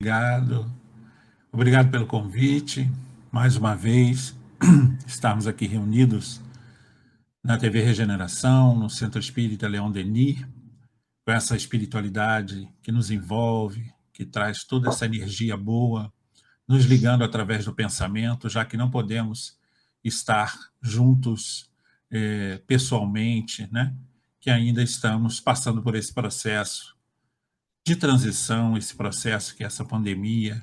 obrigado. Obrigado pelo convite. Mais uma vez, estarmos aqui reunidos na TV Regeneração, no Centro Espírita Leon Denis, com essa espiritualidade que nos envolve, que traz toda essa energia boa, nos ligando através do pensamento, já que não podemos estar juntos pessoalmente, né? Que ainda estamos passando por esse processo de transição, esse processo que é essa pandemia,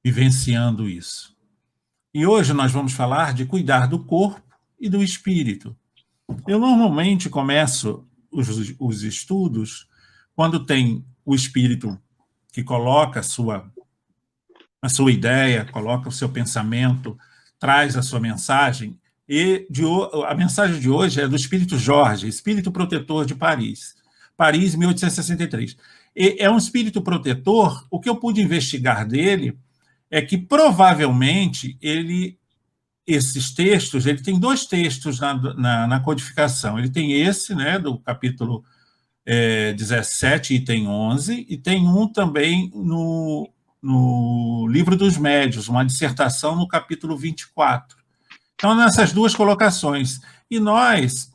vivenciando isso. E hoje nós vamos falar de cuidar do corpo e do espírito. Eu normalmente começo os estudos quando tem o espírito que coloca a sua ideia, coloca o seu pensamento, traz a sua mensagem, e a mensagem de hoje é do espírito Jorge, espírito protetor de Paris, 1863. E é um espírito protetor. O que eu pude investigar dele é que provavelmente esses textos, ele tem dois textos na codificação. Ele tem esse, né, do capítulo 17, item 11, e tem um também no Livro dos Médiuns, uma dissertação no capítulo 24. Então, nessas duas colocações. E nós,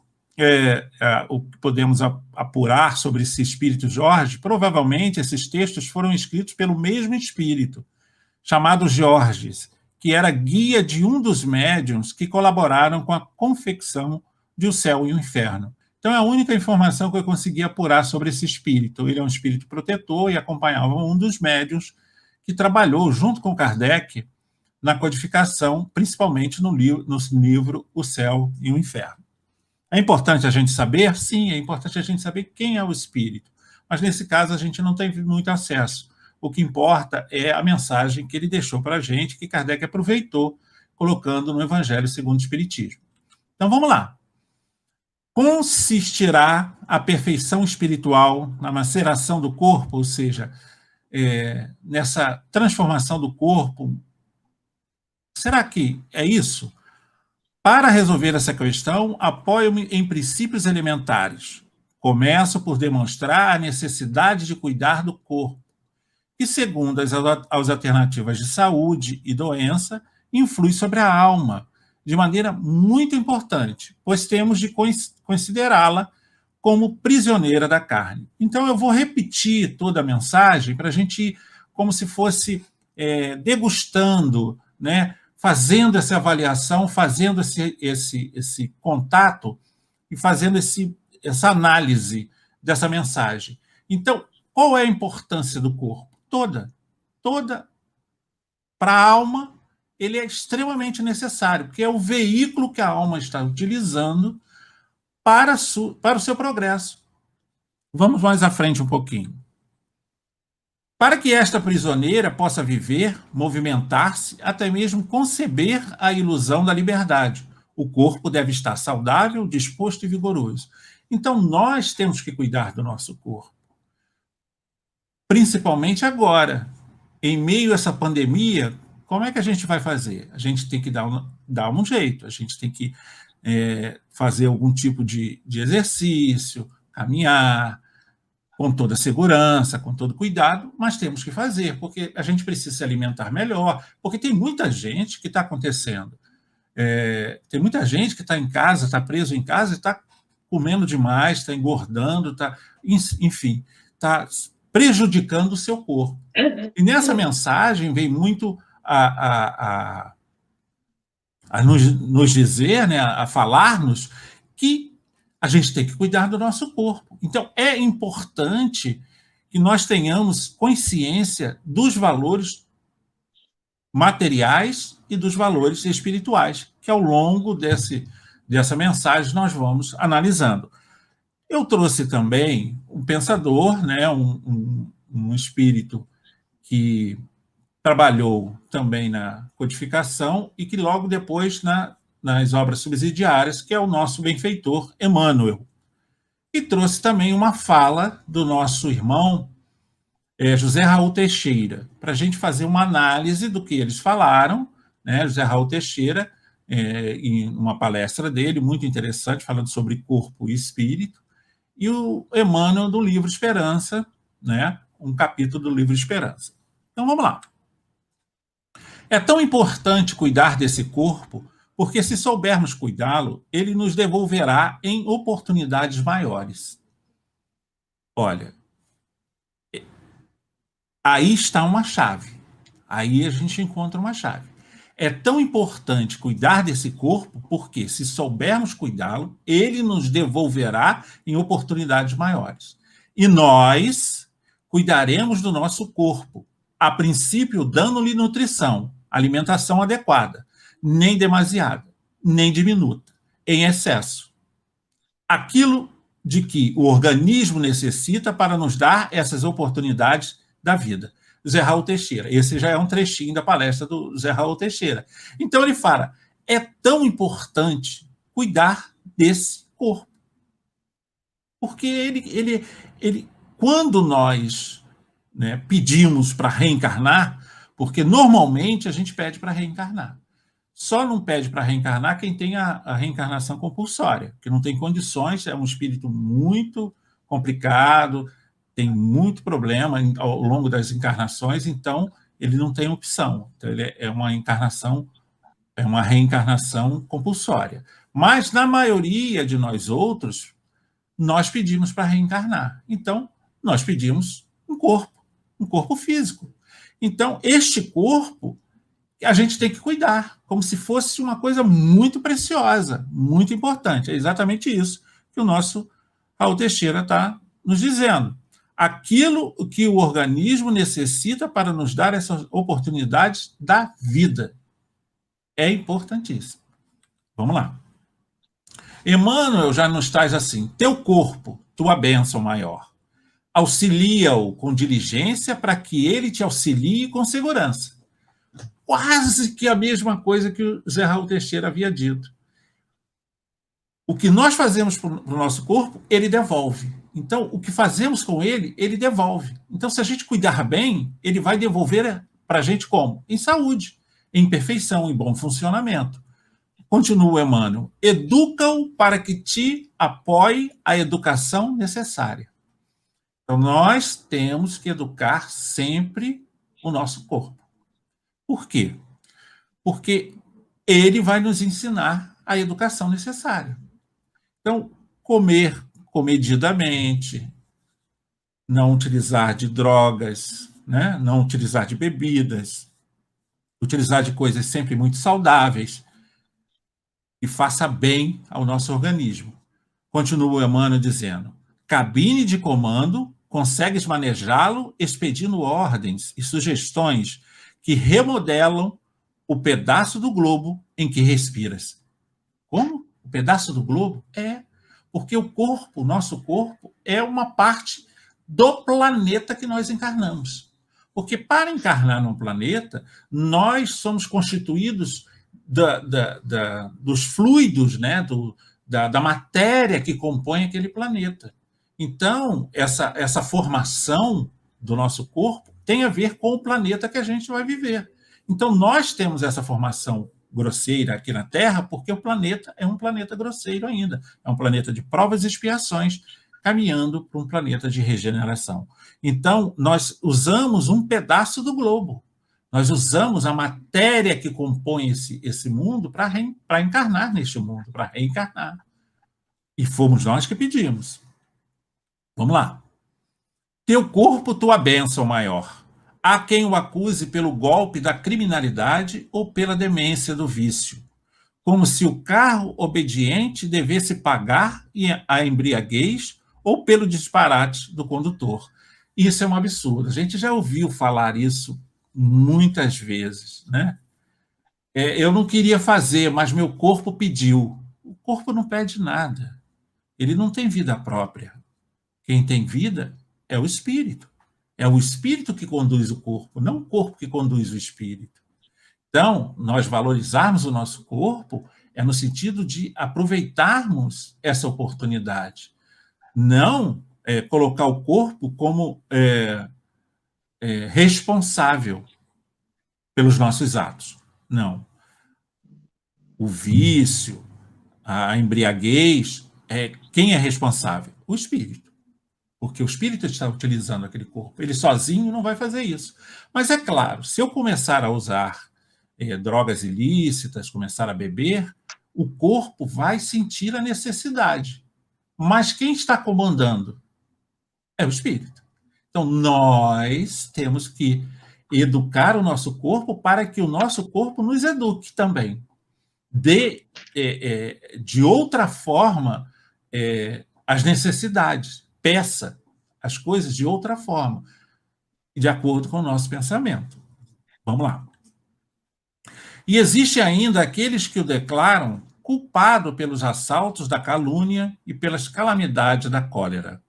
o que podemos apurar sobre esse espírito Jorge, provavelmente esses textos foram escritos pelo mesmo espírito, chamado Jorges, que era guia de um dos médiuns que colaboraram com a confecção de O Céu e o Inferno. Então, é a única informação que eu consegui apurar sobre esse espírito. Ele é um espírito protetor e acompanhava um dos médiuns que trabalhou junto com Kardec na codificação, principalmente no livro O Céu e o Inferno. É importante a gente saber? Sim, é importante a gente saber quem é o espírito. Mas, nesse caso, a gente não tem muito acesso. O que importa é a mensagem que ele deixou para a gente, que Kardec aproveitou, colocando no Evangelho segundo o Espiritismo. Então, vamos lá. Consistirá a perfeição espiritual na maceração do corpo, ou seja, nessa transformação do corpo? Será que é isso? Para resolver essa questão, apoio-me em princípios elementares. Começo por demonstrar a necessidade de cuidar do corpo, que, segundo as alternativas de saúde e doença, influi sobre a alma de maneira muito importante, pois temos de considerá-la como prisioneira da carne. Então, eu vou repetir toda a mensagem para a gente ir como se fosse degustando, né? Fazendo essa avaliação, fazendo esse contato e fazendo essa análise dessa mensagem. Então, qual é a importância do corpo? Toda. Para a alma, ele é extremamente necessário, porque é o veículo que a alma está utilizando para o seu progresso. Vamos mais à frente um pouquinho. Para que esta prisioneira possa viver, movimentar-se, até mesmo conceber a ilusão da liberdade, o corpo deve estar saudável, disposto e vigoroso. Então, nós temos que cuidar do nosso corpo. Principalmente agora, em meio a essa pandemia, como é que a gente vai fazer? A gente tem que dar um jeito, a gente tem que fazer algum tipo de exercício, caminhar, com toda segurança, com todo cuidado, mas temos que fazer, porque a gente precisa se alimentar melhor, porque tem muita gente que está acontecendo. Tem muita gente que está em casa, está preso em casa e está comendo demais, está engordando, enfim, está prejudicando o seu corpo. E nessa mensagem vem muito a nos dizer, né, a falar-nos que a gente tem que cuidar do nosso corpo. Então, é importante que nós tenhamos consciência dos valores materiais e dos valores espirituais, que ao longo dessa mensagem nós vamos analisando. Eu trouxe também um pensador, né, um espírito que trabalhou também na codificação e que logo depois nas obras subsidiárias, que é o nosso benfeitor Emmanuel. E trouxe também uma fala do nosso irmão José Raul Teixeira, para a gente fazer uma análise do que eles falaram, né? José Raul Teixeira, em uma palestra dele, muito interessante, falando sobre corpo e espírito, e o Emmanuel do livro Esperança, né? Um capítulo do livro Esperança. Então vamos lá. É tão importante cuidar desse corpo, porque se soubermos cuidá-lo, ele nos devolverá em oportunidades maiores. Olha, aí está uma chave. Aí a gente encontra uma chave. É tão importante cuidar desse corpo, porque se soubermos cuidá-lo, ele nos devolverá em oportunidades maiores. E nós cuidaremos do nosso corpo, a princípio dando-lhe nutrição, alimentação adequada, nem demasiada, nem diminuta, em excesso. Aquilo de que o organismo necessita para nos dar essas oportunidades da vida. Zé Raul Teixeira. Esse já é um trechinho da palestra do Zé Raul Teixeira. Então ele fala, é tão importante cuidar desse corpo. Porque quando nós, né, pedimos para reencarnar, porque normalmente a gente pede para reencarnar. Só não pede para reencarnar quem tem a reencarnação compulsória, que não tem condições, é um espírito muito complicado, tem muito problema ao longo das encarnações, então ele não tem opção. Então, ele é uma encarnação, é uma reencarnação compulsória. Mas, na maioria de nós outros, nós pedimos para reencarnar. Então, nós pedimos um corpo físico. Então, este corpo a gente tem que cuidar, como se fosse uma coisa muito preciosa, muito importante. É exatamente isso que o nosso Raul Teixeira está nos dizendo. Aquilo que o organismo necessita para nos dar essas oportunidades da vida. É importantíssimo. Vamos lá. Emmanuel já nos traz assim, teu corpo, tua bênção maior. Auxilia-o com diligência para que ele te auxilie com segurança. Quase que a mesma coisa que o Zé Raul Teixeira havia dito. O que nós fazemos para o nosso corpo, ele devolve. Então, o que fazemos com ele, ele devolve. Então, se a gente cuidar bem, ele vai devolver para a gente como? Em saúde, em perfeição, em bom funcionamento. Continua Emmanuel. Educa-o para que te apoie a educação necessária. Então, nós temos que educar sempre o nosso corpo. Por quê? Porque ele vai nos ensinar a educação necessária. Então, comer comedidamente, não utilizar de drogas, né? Não utilizar de bebidas, utilizar de coisas sempre muito saudáveis e faça bem ao nosso organismo. Continua o Emmanuel dizendo, cabine de comando, consegues manejá-lo expedindo ordens e sugestões que remodelam o pedaço do globo em que respiras. Como? O pedaço do globo? É, porque o corpo, o nosso corpo, é uma parte do planeta que nós encarnamos. Porque para encarnar num planeta, nós somos constituídos dos fluidos, né, da matéria que compõe aquele planeta. Então, essa formação do nosso corpo tem a ver com o planeta que a gente vai viver. Então, nós temos essa formação grosseira aqui na Terra porque o planeta é um planeta grosseiro ainda. É um planeta de provas e expiações, caminhando para um planeta de regeneração. Então, nós usamos um pedaço do globo. Nós usamos a matéria que compõe esse mundo para encarnar neste mundo, para reencarnar. E fomos nós que pedimos. Vamos lá. Teu corpo, tua bênção maior. Há quem o acuse pelo golpe da criminalidade ou pela demência do vício, como se o carro obediente devesse pagar a embriaguez ou pelo disparate do condutor. Isso é um absurdo. A gente já ouviu falar isso muitas vezes, né? Eu não queria fazer, mas meu corpo pediu. O corpo não pede nada. Ele não tem vida própria. Quem tem vida é o espírito. É o espírito que conduz o corpo, não o corpo que conduz o espírito. Então, nós valorizarmos o nosso corpo é no sentido de aproveitarmos essa oportunidade. Não colocar o corpo como responsável pelos nossos atos. Não. O vício, a embriaguez, quem é responsável? O espírito. porque o espírito está utilizando aquele corpo. Ele sozinho não vai fazer isso. Mas é claro, se eu começar a usar drogas ilícitas, começar a beber, o corpo vai sentir a necessidade. Mas quem está comandando? É o espírito. Então, nós temos que educar o nosso corpo para que o nosso corpo nos eduque também. De outra forma, as necessidades. Peça as coisas de outra forma, de acordo com o nosso pensamento. Vamos lá. E existe ainda aqueles que o declaram culpado pelos assaltos da calúnia e pelas calamidades da cólera.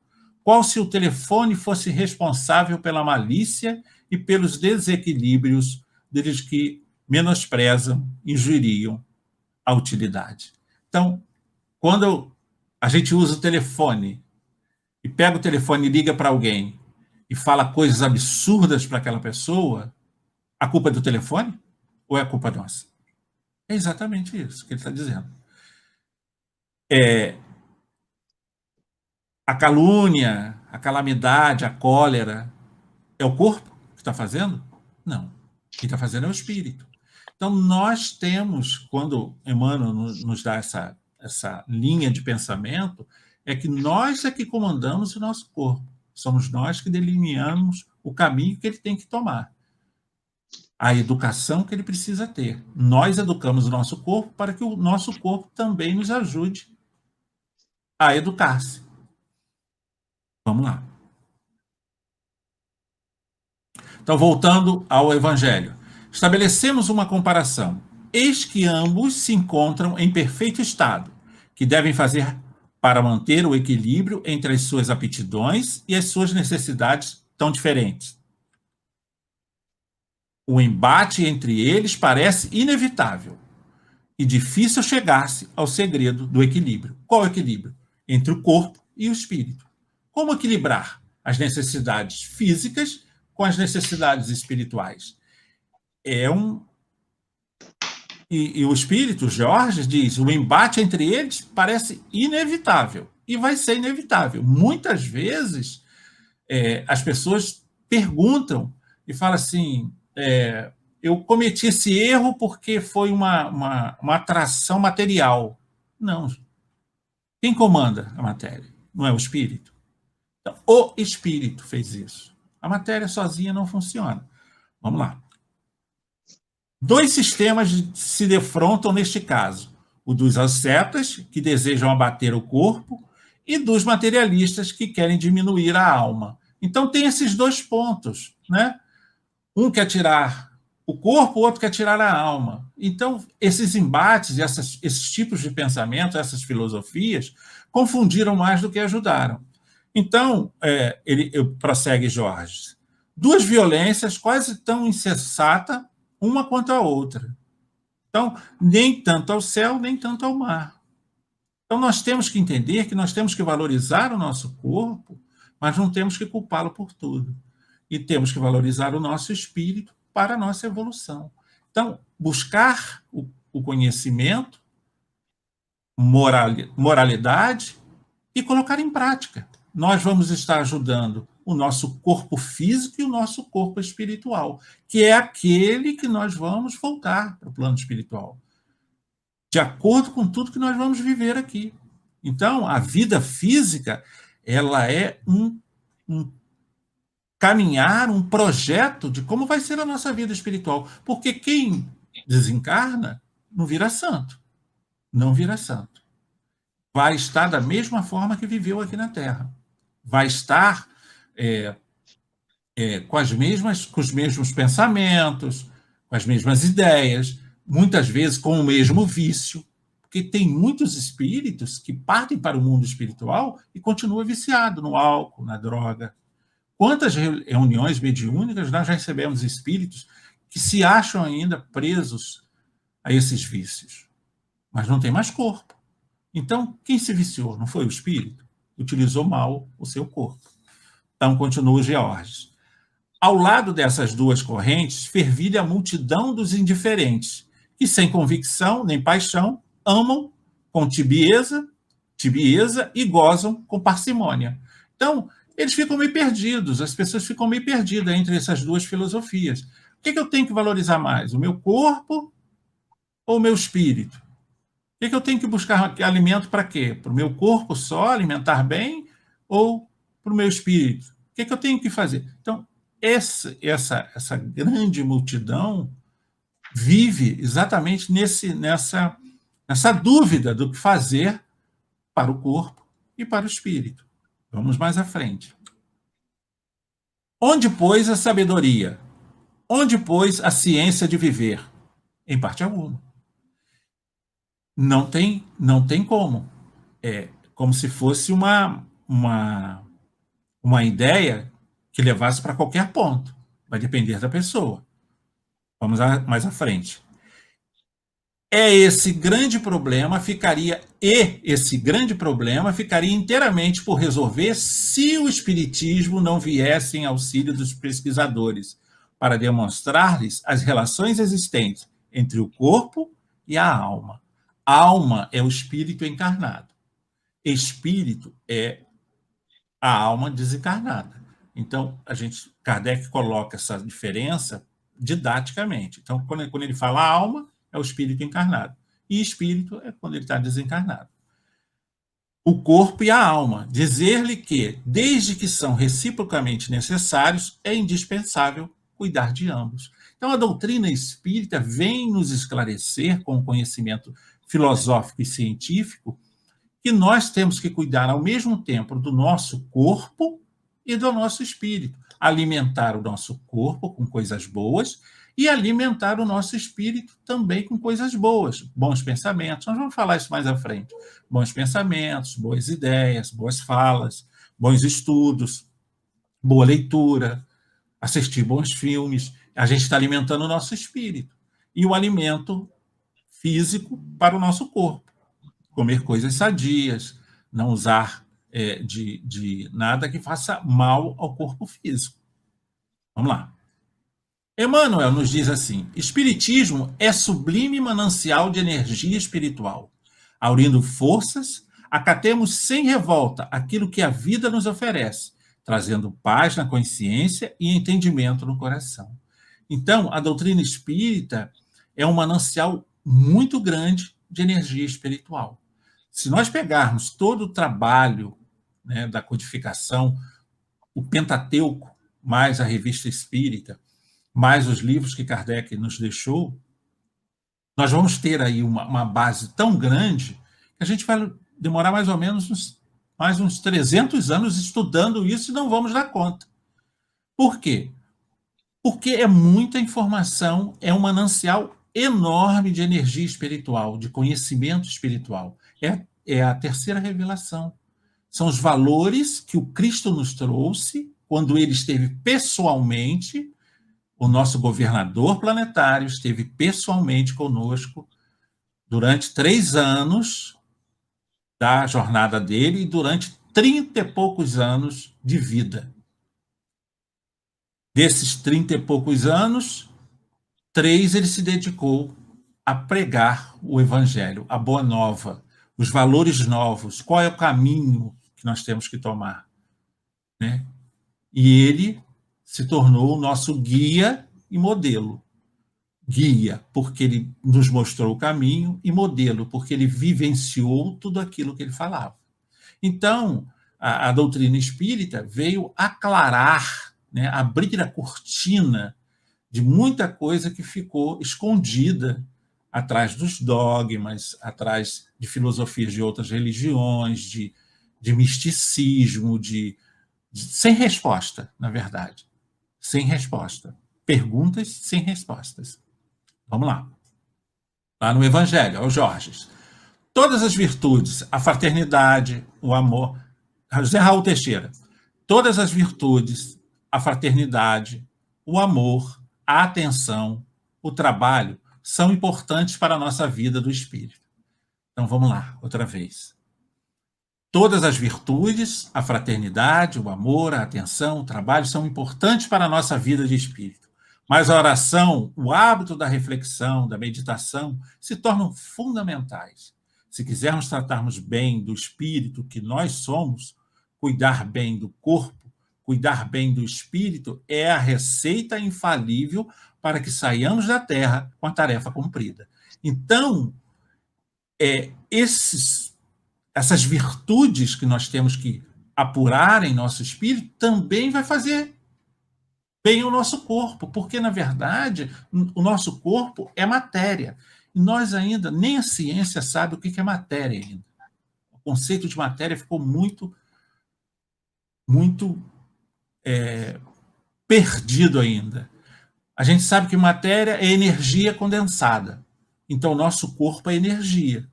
Qual se o telefone fosse responsável pela malícia e pelos desequilíbrios deles que menosprezam, injuriam a utilidade. Então, quando a gente usa o telefone e pega o telefone e liga para alguém e fala coisas absurdas para aquela pessoa, a culpa é do telefone ou é a culpa nossa? É exatamente isso que ele está dizendo. A calúnia, a calamidade, a cólera, é o corpo que está fazendo? Não. Quem está fazendo é o espírito. Então, nós temos, quando Emmanuel nos dá essa linha de pensamento, é que nós é que comandamos o nosso corpo. Somos nós que delineamos o caminho que ele tem que tomar. A educação que ele precisa ter. Nós educamos o nosso corpo para que o nosso corpo também nos ajude a educar-se. Vamos lá. Então, voltando ao Evangelho. Estabelecemos uma comparação. Eis que ambos se encontram em perfeito estado, que devem fazer para manter o equilíbrio entre as suas aptidões e as suas necessidades tão diferentes. O embate entre eles parece inevitável e difícil chegar-se ao segredo do equilíbrio. Qual é o equilíbrio? Entre o corpo e o espírito. Como equilibrar as necessidades físicas com as necessidades espirituais? E o espírito, Jorge, diz, o embate entre eles parece inevitável e vai ser inevitável. Muitas vezes as pessoas perguntam e falam assim, eu cometi esse erro porque foi uma atração material. Não. Quem comanda a matéria? Não é o espírito? Então, o espírito fez isso. A matéria sozinha não funciona. Vamos lá. Dois sistemas se defrontam neste caso. O dos ascetas, que desejam abater o corpo, e dos materialistas, que querem diminuir a alma. Então, tem esses dois pontos, né? Um quer tirar o corpo, o outro quer tirar a alma. Então, esses embates, esses tipos de pensamento, essas filosofias, confundiram mais do que ajudaram. Então, ele prossegue Jorge. Duas violências quase tão insensatas, uma quanto a outra. Então, nem tanto ao céu, nem tanto ao mar. Então, nós temos que entender que nós temos que valorizar o nosso corpo, mas não temos que culpá-lo por tudo. E temos que valorizar o nosso espírito para a nossa evolução. Então, buscar o conhecimento, moralidade e colocar em prática. Nós vamos estar ajudando o nosso corpo físico e o nosso corpo espiritual, que é aquele que nós vamos voltar para o plano espiritual, de acordo com tudo que nós vamos viver aqui. Então, a vida física, ela é um caminhar, um projeto de como vai ser a nossa vida espiritual. Porque quem desencarna não vira santo. Não vira santo. Vai estar da mesma forma que viveu aqui na Terra. Vai estar com os mesmos pensamentos, com as mesmas ideias, muitas vezes com o mesmo vício, porque tem muitos espíritos que partem para o mundo espiritual e continuam viciados no álcool, na droga. Quantas reuniões mediúnicas nós já recebemos espíritos que se acham ainda presos a esses vícios, mas não tem mais corpo. Então, quem se viciou? Não foi o espírito? Utilizou mal o seu corpo. Então, continua o Georges. Ao lado dessas duas correntes, fervilha a multidão dos indiferentes, que sem convicção nem paixão, amam com tibieza e gozam com parcimônia. Então, eles ficam meio perdidos, as pessoas ficam meio perdidas entre essas duas filosofias. O que eu tenho que valorizar mais? O meu corpo ou o meu espírito? O que eu tenho que buscar alimento para quê? Para o meu corpo só, alimentar bem, ou para o meu espírito? O que eu tenho que fazer? Então, essa grande multidão vive exatamente nessa dúvida do que fazer para o corpo e para o espírito. Vamos mais à frente. Onde, pois, a sabedoria? Onde, pois, a ciência de viver? Em parte alguma. Não tem como. É como se fosse uma ideia que levasse para qualquer ponto. Vai depender da pessoa. Vamos mais à frente. Esse grande problema ficaria inteiramente por resolver se o espiritismo não viesse em auxílio dos pesquisadores para demonstrar-lhes as relações existentes entre o corpo e a alma. Alma é o espírito encarnado. Espírito é a alma desencarnada. Então, Kardec coloca essa diferença didaticamente. Então, quando ele fala alma, é o espírito encarnado. E espírito é quando ele está desencarnado. O corpo e a alma. Dizer-lhe que, desde que são reciprocamente necessários, é indispensável cuidar de ambos. Então, a doutrina espírita vem nos esclarecer, com o conhecimento filosófico e científico, que nós temos que cuidar ao mesmo tempo do nosso corpo e do nosso espírito. Alimentar o nosso corpo com coisas boas e alimentar o nosso espírito também com coisas boas, bons pensamentos. Nós vamos falar isso mais à frente. Bons pensamentos, boas ideias, boas falas, bons estudos, boa leitura, assistir bons filmes. A gente está alimentando o nosso espírito. E o alimento físico para o nosso corpo. Comer coisas sadias, não usar de nada que faça mal ao corpo físico. Vamos lá. Emmanuel nos diz assim: Espiritismo é sublime manancial de energia espiritual. Aurindo forças, acatemos sem revolta aquilo que a vida nos oferece, trazendo paz na consciência e entendimento no coração. Então, a doutrina espírita é um manancial muito grande de energia espiritual. Se nós pegarmos todo o trabalho, né, da codificação, o Pentateuco, mais a Revista Espírita, mais os livros que Kardec nos deixou, nós vamos ter aí uma base tão grande que a gente vai demorar mais ou menos mais uns 300 anos estudando isso e não vamos dar conta. Por quê? Porque é muita informação, é um manancial enorme de energia espiritual, de conhecimento espiritual. É a terceira revelação. São os valores que o Cristo nos trouxe quando ele esteve pessoalmente, o nosso governador planetário esteve pessoalmente conosco durante 3 anos da jornada dele e durante 30 e poucos anos de vida. Desses 30 e poucos anos, 3 ele se dedicou a pregar o evangelho, a boa nova, os valores novos, qual é o caminho que nós temos que tomar, né? E ele se tornou o nosso guia e modelo. Guia, porque ele nos mostrou o caminho, e modelo, porque ele vivenciou tudo aquilo que ele falava. Então, a doutrina espírita veio aclarar, né, abrir a cortina de muita coisa que ficou escondida atrás dos dogmas, atrás de filosofias de outras religiões, de misticismo, sem resposta, na verdade. Sem resposta. Perguntas sem respostas. Vamos lá. Lá no Evangelho, aos Jorges. Todas as virtudes, a fraternidade, o amor. José Raul Teixeira. Todas as virtudes, a fraternidade, o amor, a atenção, o trabalho, são importantes para a nossa vida do espírito. Então, vamos lá, outra vez. Todas as virtudes, a fraternidade, o amor, a atenção, o trabalho, são importantes para a nossa vida de espírito. Mas a oração, o hábito da reflexão, da meditação, se tornam fundamentais. Se quisermos tratarmos bem do espírito que nós somos, cuidar bem do corpo, cuidar bem do espírito é a receita infalível para que saiamos da Terra com a tarefa cumprida. Então, essas virtudes que nós temos que apurar em nosso espírito também vai fazer bem ao nosso corpo, porque, na verdade, o nosso corpo é matéria. E nós ainda, nem a ciência sabe o que é matéria ainda. O conceito de matéria ficou muito perdido ainda. A gente sabe que matéria é energia condensada. Então, o nosso corpo é energia.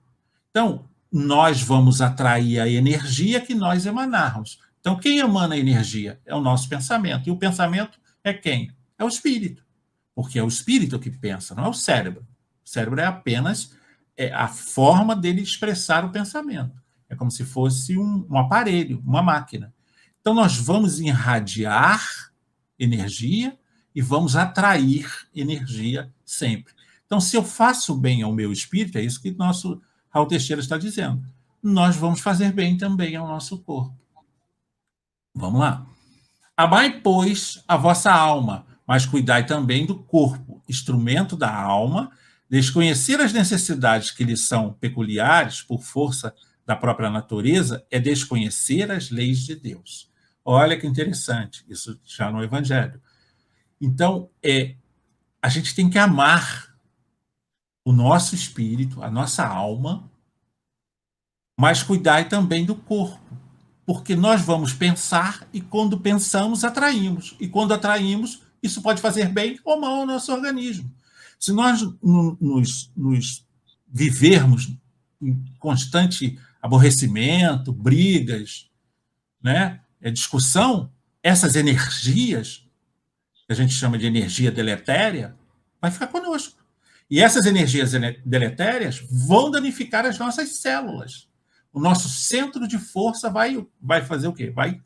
Então, nós vamos atrair a energia que nós emanarmos. Então, quem emana a energia? É o nosso pensamento. E o pensamento é quem? É o espírito. Porque é o espírito que pensa, não é o cérebro. O cérebro é apenas a forma dele expressar o pensamento. É como se fosse um aparelho, uma máquina. Então, nós vamos irradiar energia e vamos atrair energia sempre. Então, se eu faço bem ao meu espírito, é isso que nosso Raul Teixeira está dizendo, nós vamos fazer bem também ao nosso corpo. Vamos lá. Amai, pois, a vossa alma, mas cuidai também do corpo, instrumento da alma. Desconhecer as necessidades que lhe são peculiares por força da própria natureza é desconhecer as leis de Deus. Olha que interessante, isso já no Evangelho. Então, a gente tem que amar o nosso espírito, a nossa alma, mas cuidar também do corpo, porque nós vamos pensar e quando pensamos, atraímos. E quando atraímos, isso pode fazer bem ou mal ao nosso organismo. Se nós nos vivermos em constante aborrecimento, brigas, né, discussão, essas energias, que a gente chama de energia deletéria, vai ficar conosco. E essas energias deletérias vão danificar as nossas células. O nosso centro de força vai fazer o quê? Vai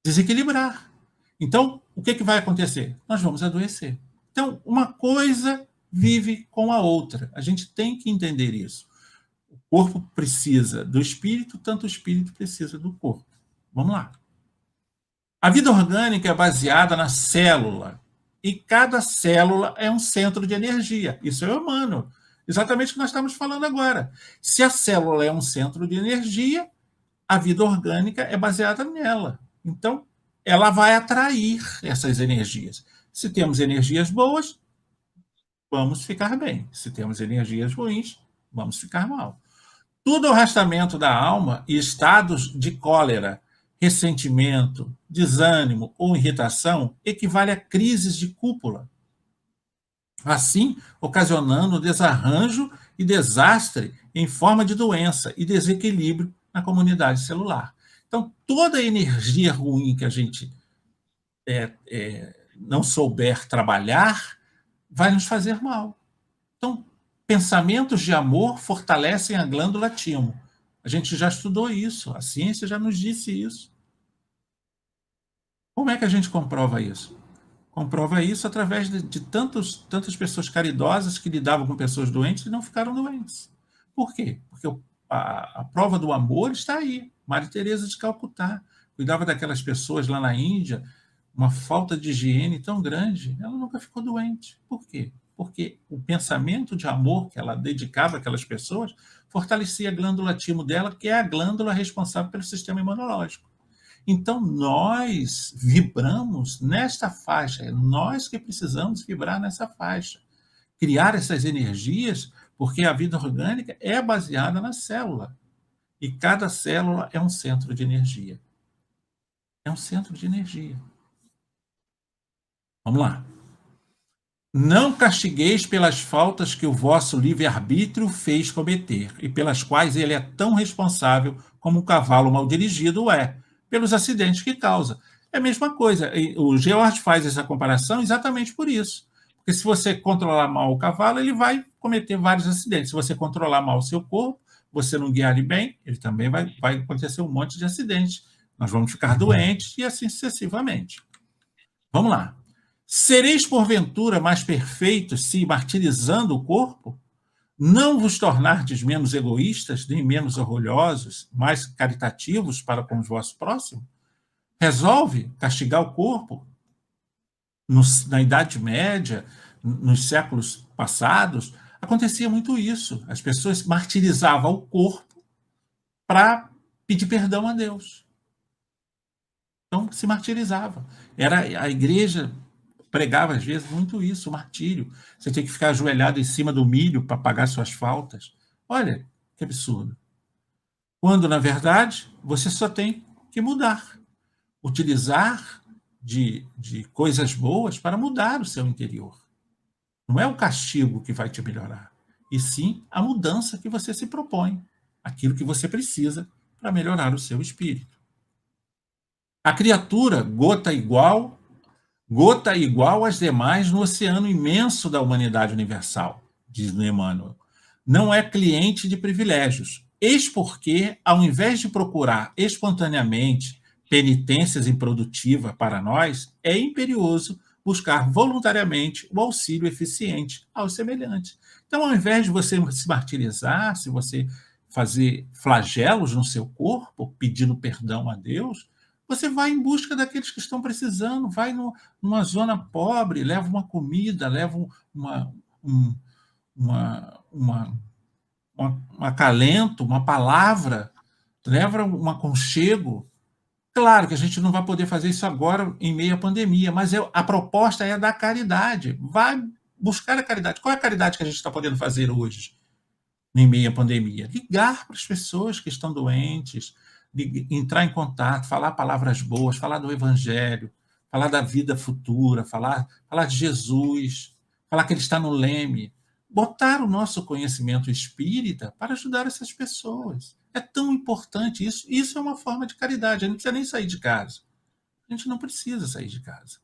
desequilibrar. Então, o que vai acontecer? Nós vamos adoecer. Então, uma coisa vive com a outra. A gente tem que entender isso. O corpo precisa do espírito, tanto o espírito precisa do corpo. Vamos lá. A vida orgânica é baseada na célula. E cada célula é um centro de energia. Isso é humano. Exatamente o que nós estamos falando agora. Se a célula é um centro de energia, a vida orgânica é baseada nela. Então, ela vai atrair essas energias. Se temos energias boas, vamos ficar bem. Se temos energias ruins, vamos ficar mal. Tudo o arrastamento da alma e estados de cólera, ressentimento, desânimo ou irritação equivale a crises de cúpula, assim ocasionando desarranjo e desastre em forma de doença e desequilíbrio na comunidade celular. Então, toda a energia ruim que a gente não souber trabalhar vai nos fazer mal. Então, pensamentos de amor fortalecem a glândula timo. A gente já estudou isso, a ciência já nos disse isso. Como é que a gente comprova isso? Comprova isso através de tantas pessoas caridosas que lidavam com pessoas doentes e não ficaram doentes. Por quê? Porque a prova do amor está aí. Maria Teresa de Calcutá cuidava daquelas pessoas lá na Índia, uma falta de higiene tão grande, ela nunca ficou doente. Por quê? Porque o pensamento de amor que ela dedicava àquelas pessoas fortalecia a glândula timo dela, que é a glândula responsável pelo sistema imunológico. Então, nós vibramos nesta faixa, é nós que precisamos vibrar nessa faixa, criar essas energias, porque a vida orgânica é baseada na célula, e cada célula é um centro de energia. É um centro de energia. Vamos lá. Não castigueis pelas faltas que o vosso livre-arbítrio fez cometer, e pelas quais ele é tão responsável como um cavalo mal dirigido é, pelos acidentes que causa. É a mesma coisa. O George faz essa comparação exatamente por isso. Porque se você controlar mal o cavalo, ele vai cometer vários acidentes. Se você controlar mal o seu corpo, você não guiar ele bem, ele também vai acontecer um monte de acidentes. Nós vamos ficar doentes e assim sucessivamente. Vamos lá. Sereis, porventura, mais perfeitos se, martirizando o corpo, não vos tornardes menos egoístas, nem menos orgulhosos, mais caritativos para com os vossos próximos? resolve castigar o corpo. Na Idade Média, nos séculos passados, acontecia muito isso. As pessoas martirizavam o corpo para pedir perdão a Deus. Então, se martirizava. A igreja pregava, às vezes, muito isso, o martírio. Você tem que ficar ajoelhado em cima do milho para pagar suas faltas. Olha, que absurdo. Quando, na verdade, você só tem que mudar. Utilizar de coisas boas para mudar o seu interior. Não é o castigo que vai te melhorar, e sim a mudança que você se propõe, aquilo que você precisa para melhorar o seu espírito. A criatura, gota igual às demais no oceano imenso da humanidade universal, diz Emmanuel, não é cliente de privilégios. Eis porque, ao invés de procurar espontaneamente penitências improdutivas para nós, é imperioso buscar voluntariamente o auxílio eficiente aos semelhantes. Então, ao invés de você se martirizar, se você fazer flagelos no seu corpo, pedindo perdão a Deus, você vai em busca daqueles que estão precisando, vai numa zona pobre, leva uma comida, leva um acalento, uma palavra, leva um aconchego. Claro que a gente não vai poder fazer isso agora em meio à pandemia, mas a proposta é da caridade. Vai buscar a caridade. Qual é a caridade que a gente está podendo fazer hoje, em meio à pandemia? Ligar para as pessoas que estão doentes, entrar em contato, falar palavras boas, falar do Evangelho, falar da vida futura, falar de Jesus, falar que ele está no leme. Botar o nosso conhecimento espírita para ajudar essas pessoas. É tão importante isso. Isso é uma forma de caridade. A gente não precisa nem sair de casa. A gente não precisa sair de casa.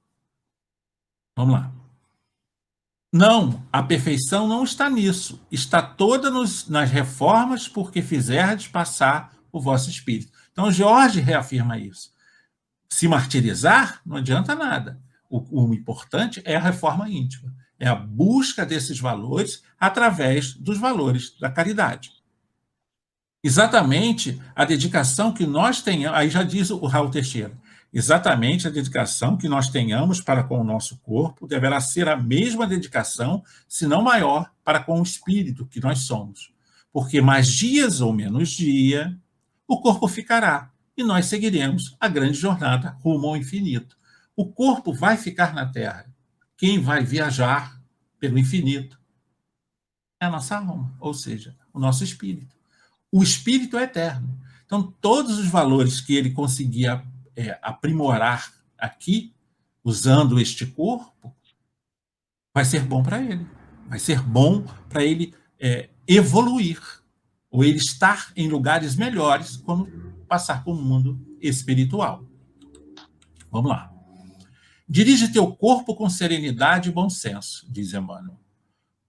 Vamos lá. Não, a perfeição não está nisso. Está toda nas reformas porque fizerdes passar o vosso espírito. Então, Jorge reafirma isso. Se martirizar não adianta nada. O importante é a reforma íntima. É a busca desses valores através dos valores da caridade. Exatamente a dedicação que nós tenhamos, aí já diz o Raul Teixeira, exatamente a dedicação que nós tenhamos para com o nosso corpo deverá ser a mesma dedicação, se não maior, para com o espírito que nós somos. Porque mais dias ou menos dia, o corpo ficará e nós seguiremos a grande jornada rumo ao infinito. O corpo vai ficar na Terra. Quem vai viajar pelo infinito é a nossa alma, ou seja, o nosso espírito. O espírito é eterno. Então, todos os valores que ele conseguia aprimorar aqui, usando este corpo, vai ser bom para ele. Vai ser bom para ele evoluir, ou ele estar em lugares melhores quando passar para o mundo espiritual. Vamos lá. Dirige teu corpo com serenidade e bom senso, diz Emmanuel.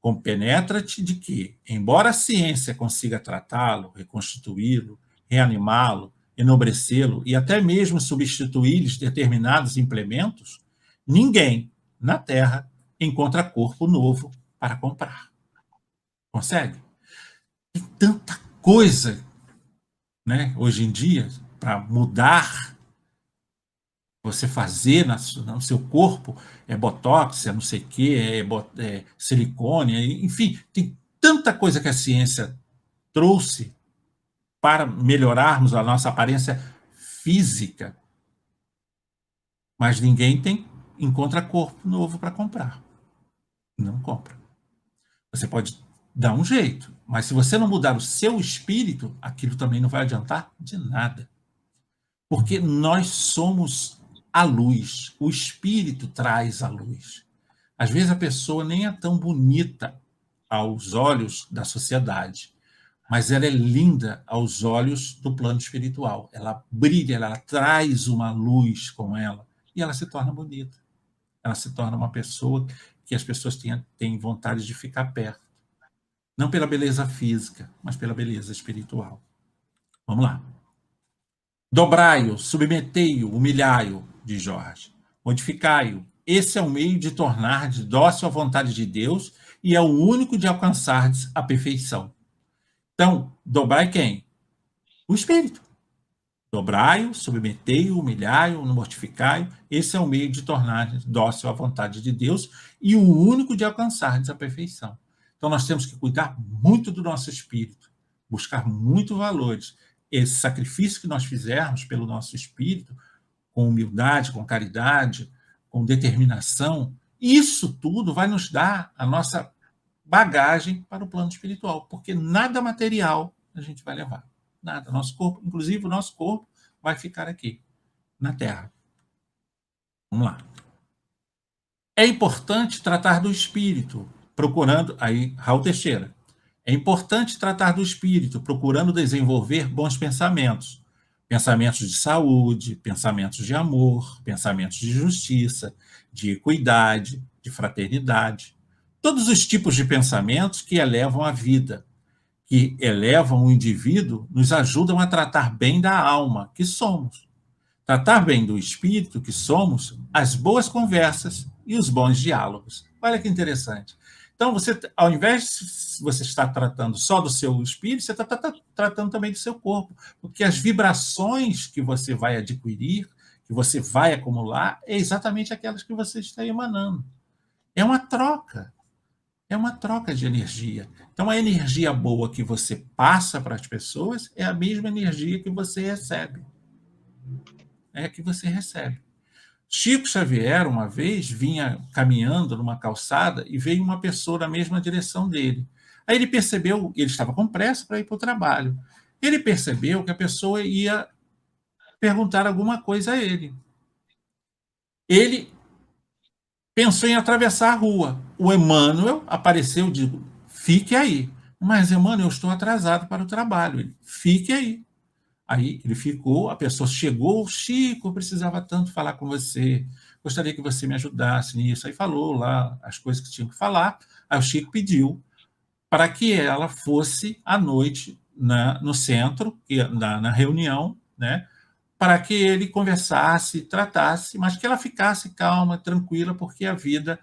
Compenetra-te de que, embora a ciência consiga tratá-lo, reconstituí-lo, reanimá-lo, enobrecê-lo e até mesmo substituir-lhes determinados implementos, ninguém na Terra encontra corpo novo para comprar. Consegue? Tem tanta coisa, né, hoje em dia para mudar, você fazer no seu corpo, é botox, é não sei o quê, é silicone, enfim, tem tanta coisa que a ciência trouxe para melhorarmos a nossa aparência física, mas ninguém encontra corpo novo para comprar. Não compra. Você pode dar um jeito, mas se você não mudar o seu espírito, aquilo também não vai adiantar de nada. Porque nós somos a luz, o espírito traz a luz. Às vezes a pessoa nem é tão bonita aos olhos da sociedade, mas ela é linda aos olhos do plano espiritual. Ela brilha, ela traz uma luz com ela e ela se torna bonita. Ela se torna uma pessoa que as pessoas têm vontade de ficar perto. Não pela beleza física, mas pela beleza espiritual. Vamos lá. Dobrai-o, submetei-o, humilhai-o, diz Jorge. Modificai-o. Esse é o meio de tornar de dócil à vontade de Deus e é o único de alcançar a perfeição. Então, dobrai quem? O espírito. Dobrai-o, submetei-o, humilhai-o, mortificai-o. Esse é o meio de tornar dócil à vontade de Deus e o único de alcançar a perfeição. Então, nós temos que cuidar muito do nosso espírito, buscar muito valores. Esse sacrifício que nós fizermos pelo nosso espírito, com humildade, com caridade, com determinação, isso tudo vai nos dar a nossa bagagem para o plano espiritual, porque nada material a gente vai levar. Nada. Nosso corpo, inclusive o nosso corpo, vai ficar aqui, na Terra. Vamos lá. É importante tratar do espírito, procurando... Aí, Raul Teixeira. É importante tratar do espírito, procurando desenvolver bons pensamentos. Pensamentos de saúde, pensamentos de amor, pensamentos de justiça, de equidade, de fraternidade. Todos os tipos de pensamentos que elevam a vida, que elevam o indivíduo, nos ajudam a tratar bem da alma, que somos. Tratar bem do espírito, que somos, as boas conversas e os bons diálogos. Olha que interessante. Então, você, ao invés de você estar tratando só do seu espírito, você está tratando também do seu corpo, porque as vibrações que você vai adquirir, que você vai acumular, é exatamente aquelas que você está emanando. É uma troca. É uma troca de energia. Então, a energia boa que você passa para as pessoas é a mesma energia que você recebe. É a que você recebe. Chico Xavier, uma vez, vinha caminhando numa calçada e veio uma pessoa na mesma direção dele. Aí ele percebeu, ele estava com pressa para ir para o trabalho. Ele percebeu que a pessoa ia perguntar alguma coisa a ele. Ele pensou em atravessar a rua. O Emmanuel apareceu e disse, fique aí. Mas, Emmanuel, eu estou atrasado para o trabalho. Ele, fique aí. Aí ele ficou, a pessoa chegou, Chico, eu precisava tanto falar com você, gostaria que você me ajudasse nisso. Aí falou lá as coisas que tinha que falar. Aí o Chico pediu para que ela fosse à noite no centro, na reunião, né, para que ele conversasse, tratasse, mas que ela ficasse calma, tranquila, porque a vida,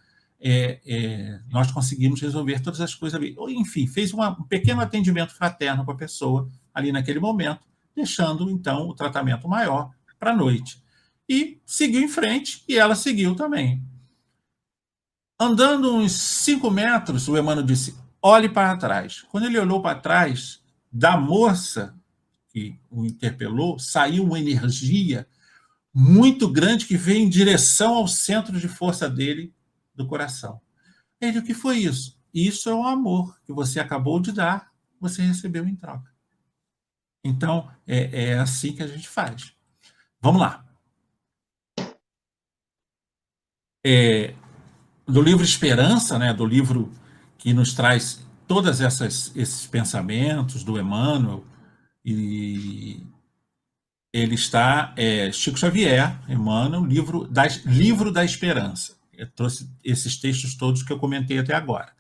nós conseguimos resolver todas as coisas ali. Enfim, fez um pequeno atendimento fraterno com a pessoa ali naquele momento, deixando, então, o tratamento maior para a noite. E seguiu em frente, e ela seguiu também. Andando uns 5 metros, o Emmanuel disse, olhe para trás. Quando ele olhou para trás, da moça que o interpelou, saiu uma energia muito grande que veio em direção ao centro de força dele, do coração. Ele, o que foi isso? Isso é o amor que você acabou de dar, você recebeu em troca. Então, é assim que a gente faz. Vamos lá. Do livro Esperança, né, do livro que nos traz todos esses pensamentos do Emmanuel, e ele está, Chico Xavier, Emmanuel, livro da Esperança. Eu trouxe esses textos todos que eu comentei até agora.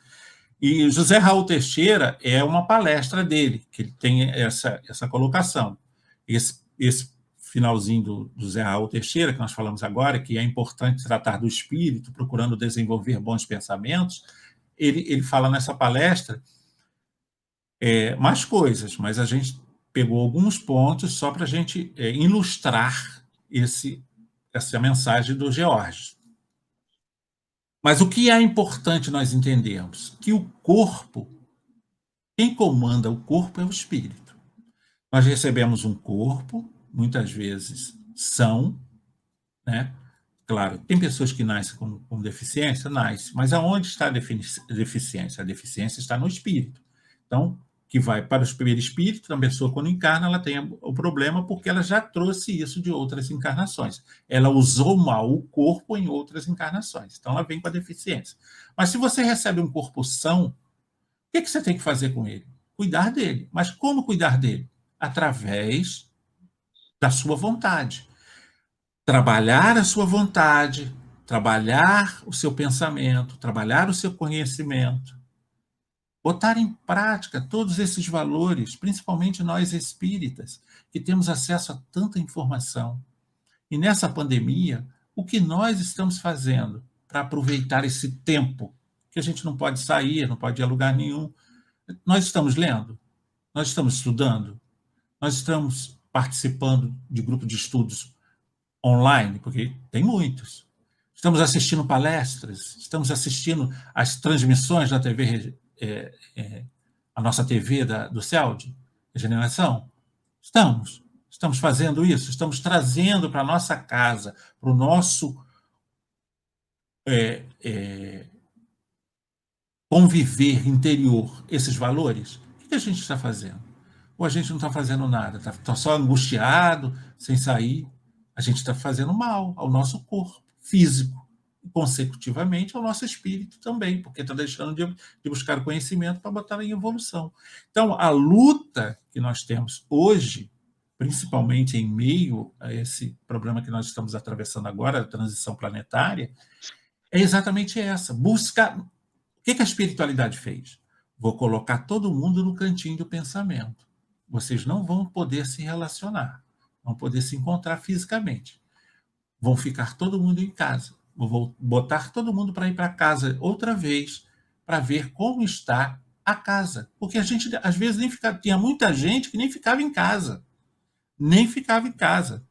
E José Raul Teixeira é uma palestra dele, que ele tem essa colocação. Esse finalzinho do José Raul Teixeira, que nós falamos agora, que é importante tratar do espírito, procurando desenvolver bons pensamentos, ele fala nessa palestra mais coisas, mas a gente pegou alguns pontos só para a gente ilustrar essa mensagem do George. Mas o que é importante nós entendermos? Que o corpo, quem comanda o corpo é o espírito. Nós recebemos um corpo, muitas vezes são, né? Claro, tem pessoas que nascem com deficiência, nasce, mas aonde está a deficiência? A deficiência está no espírito. Então, que vai para o perispírito, a pessoa quando encarna, ela tem o problema porque ela já trouxe isso de outras encarnações. Ela usou mal o corpo em outras encarnações. Então, ela vem com a deficiência. Mas se você recebe um corpo são, o que você tem que fazer com ele? Cuidar dele. Mas como cuidar dele? Através da sua vontade. Trabalhar a sua vontade, trabalhar o seu pensamento, trabalhar o seu conhecimento, botar em prática todos esses valores, principalmente nós espíritas, que temos acesso a tanta informação. E nessa pandemia, o que nós estamos fazendo para aproveitar esse tempo, que a gente não pode sair, não pode ir a lugar nenhum? Nós estamos lendo? Nós estamos estudando? Nós estamos participando de grupo de estudos online, porque tem muitos. Estamos assistindo palestras, estamos assistindo as transmissões da TV, a nossa TV do CELD, Regeneração. Estamos fazendo isso, estamos trazendo para a nossa casa, para o nosso conviver interior esses valores. O que a gente está fazendo? Ou a gente não está fazendo nada, está só angustiado, sem sair. A gente está fazendo mal ao nosso corpo físico e, consecutivamente, ao nosso espírito também, porque está deixando de buscar conhecimento para botar em evolução. Então, a luta que nós temos hoje, principalmente em meio a esse problema que nós estamos atravessando agora, a transição planetária, é exatamente essa, buscar... O que a espiritualidade fez? Vou colocar todo mundo no cantinho do pensamento. Vocês não vão poder se relacionar, vão poder se encontrar fisicamente. Vão ficar todo mundo em casa. Vou botar todo mundo para ir para casa outra vez, para ver como está a casa. Porque a gente, às vezes, nem ficava... Tinha muita gente que nem ficava em casa. Nem ficava em casa.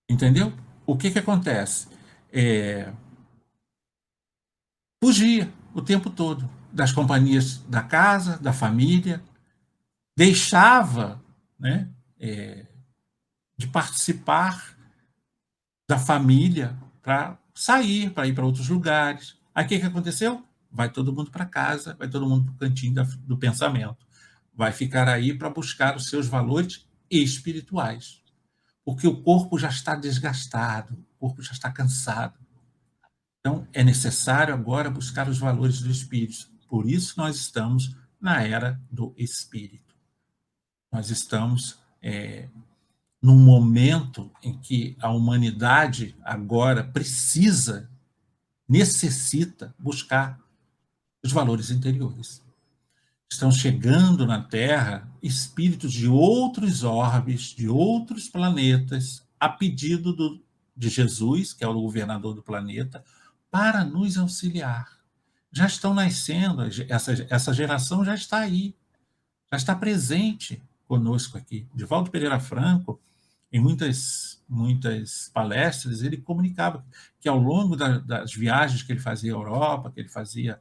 Entendeu? O que acontece? Fugia o tempo todo das companhias da casa, da família, deixava, né, de participar da família para sair, para ir para outros lugares. Aí o que aconteceu? Vai todo mundo para casa, vai todo mundo para o cantinho do pensamento. Vai ficar aí para buscar os seus valores espirituais. Porque o corpo já está desgastado, o corpo já está cansado. Então, é necessário agora buscar os valores do espírito. Por isso nós estamos na era do espírito. Nós estamos num momento em que a humanidade agora necessita buscar os valores interiores. Estão chegando na Terra espíritos de outros orbes, de outros planetas, a pedido de Jesus, que é o governador do planeta, para nos auxiliar. Já estão nascendo, essa geração já está aí, já está presente conosco aqui. Divaldo Pereira Franco, em muitas palestras, ele comunicava que ao longo das viagens que ele fazia à Europa, que ele fazia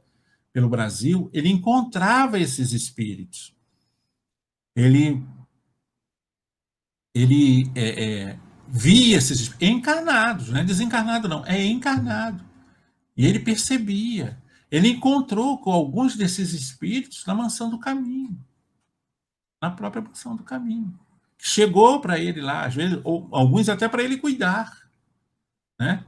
pelo Brasil, ele encontrava esses espíritos. Ele via esses encarnados, não é desencarnado não, é encarnado. E ele percebia. Ele encontrou com alguns desses espíritos na mansão do caminho, na própria mansão do caminho. Chegou para ele lá, às vezes, ou alguns até para ele cuidar, né?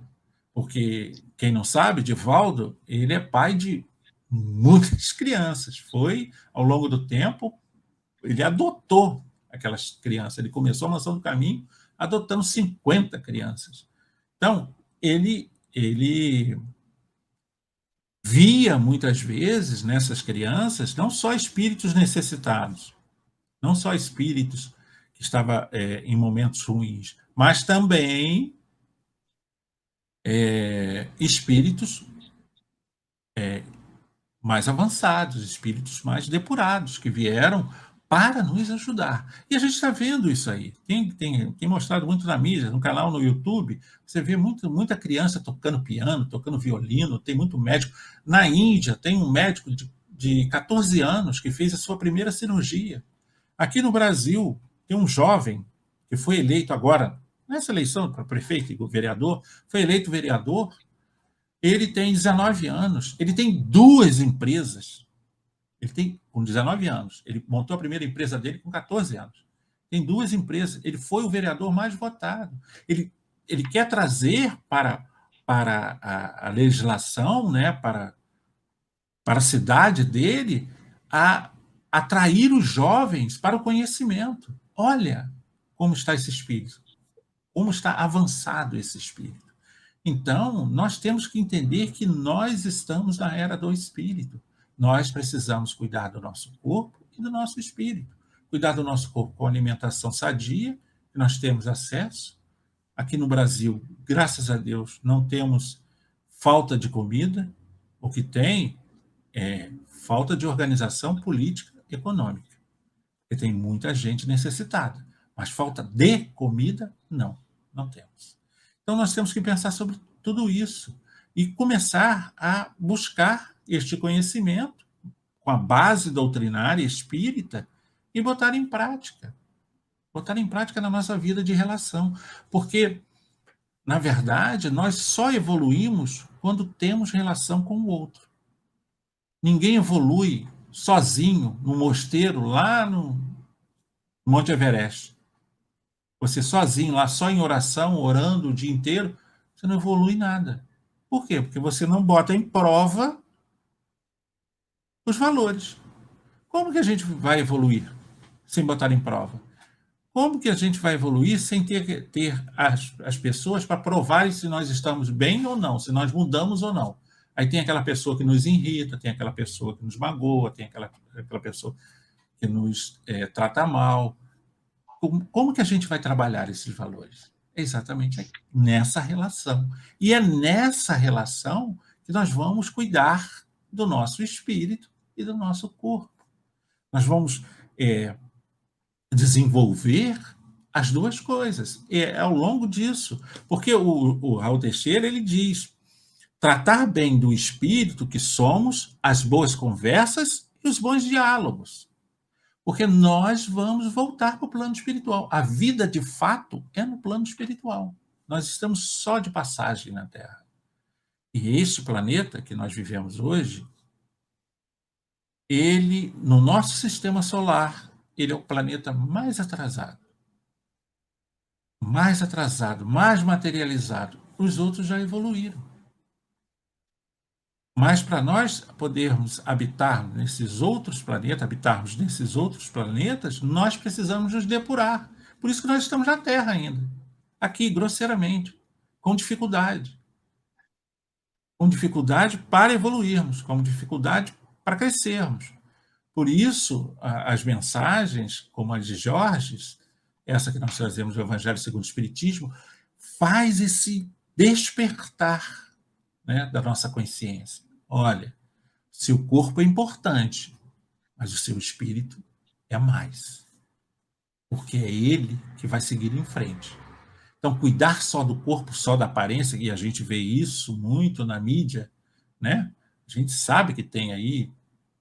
Porque, quem não sabe, Divaldo, ele é pai de muitas crianças. Foi, ao longo do tempo, ele adotou aquelas crianças. Ele começou a Mansão do Caminho adotando 50 crianças. Então, ele via, muitas vezes, nessas crianças, não só espíritos necessitados, não só espíritos que estavam em momentos ruins, mas também espíritos mais avançados, espíritos mais depurados, que vieram para nos ajudar. E a gente está vendo isso aí. Tem mostrado muito na mídia, no canal no YouTube, você vê muita criança tocando piano, tocando violino, tem muito médico. Na Índia, tem um médico de 14 anos que fez a sua primeira cirurgia. Aqui no Brasil, tem um jovem que foi eleito agora, nessa eleição para prefeito e vereador, foi eleito vereador. Ele tem 19 anos, ele tem 2 empresas. Ele tem, com 19 anos, ele montou a primeira empresa dele com 14 anos. Tem 2 empresas, ele foi o vereador mais votado. Ele quer trazer para a legislação, né, para a cidade dele, a atrair os jovens para o conhecimento. Olha como está esse espírito, como está avançado esse espírito. Então, nós temos que entender que nós estamos na era do espírito. Nós precisamos cuidar do nosso corpo e do nosso espírito. Cuidar do nosso corpo com alimentação sadia, que nós temos acesso. Aqui no Brasil, graças a Deus, não temos falta de comida. O que tem é falta de organização política e econômica. porque tem muita gente necessitada. Mas falta de comida? Não, não temos. Então, nós temos que pensar sobre tudo isso e começar a buscar este conhecimento com a base doutrinária espírita e botar em prática. Botar em prática na nossa vida de relação. Porque, na verdade, nós só evoluímos quando temos relação com o outro. Ninguém evolui sozinho no mosteiro lá no Monte Everest. Você sozinho lá, só em oração, orando o dia inteiro, você não evolui nada. Por quê? Porque você não bota em prova os valores. Como que a gente vai evoluir sem botar em prova? Como que a gente vai evoluir sem ter as pessoas para provarem se nós estamos bem ou não, se nós mudamos ou não? Aí tem aquela pessoa que nos irrita, tem aquela pessoa que nos magoa, tem aquela pessoa que nos trata mal. Como que a gente vai trabalhar esses valores? É exatamente nessa relação. E é nessa relação que nós vamos cuidar do nosso espírito e do nosso corpo. Nós vamos desenvolver as duas coisas. Ao longo disso. Porque o Raul Teixeira, ele diz: tratar bem do espírito que somos, as boas conversas e os bons diálogos. Porque nós vamos voltar para o plano espiritual. A vida, de fato, é no plano espiritual. Nós estamos só de passagem na Terra. E este planeta que nós vivemos hoje, ele, no nosso sistema solar, ele é o planeta mais atrasado, mais materializado. Os outros já evoluíram. Mas para nós podermos habitarmos nesses outros planetas, nós precisamos nos depurar. Por isso que nós estamos na Terra ainda. Aqui, grosseiramente, com dificuldade. Com dificuldade para evoluirmos, com dificuldade para crescermos. Por isso, as mensagens, como a de Jorge, essa que nós trazemos do Evangelho segundo o Espiritismo, faz esse despertar, né, da nossa consciência. Olha, seu corpo é importante, mas o seu espírito é mais. Porque é ele que vai seguir em frente. Então, cuidar só do corpo, só da aparência, e a gente vê isso muito na mídia, né? A gente sabe que tem aí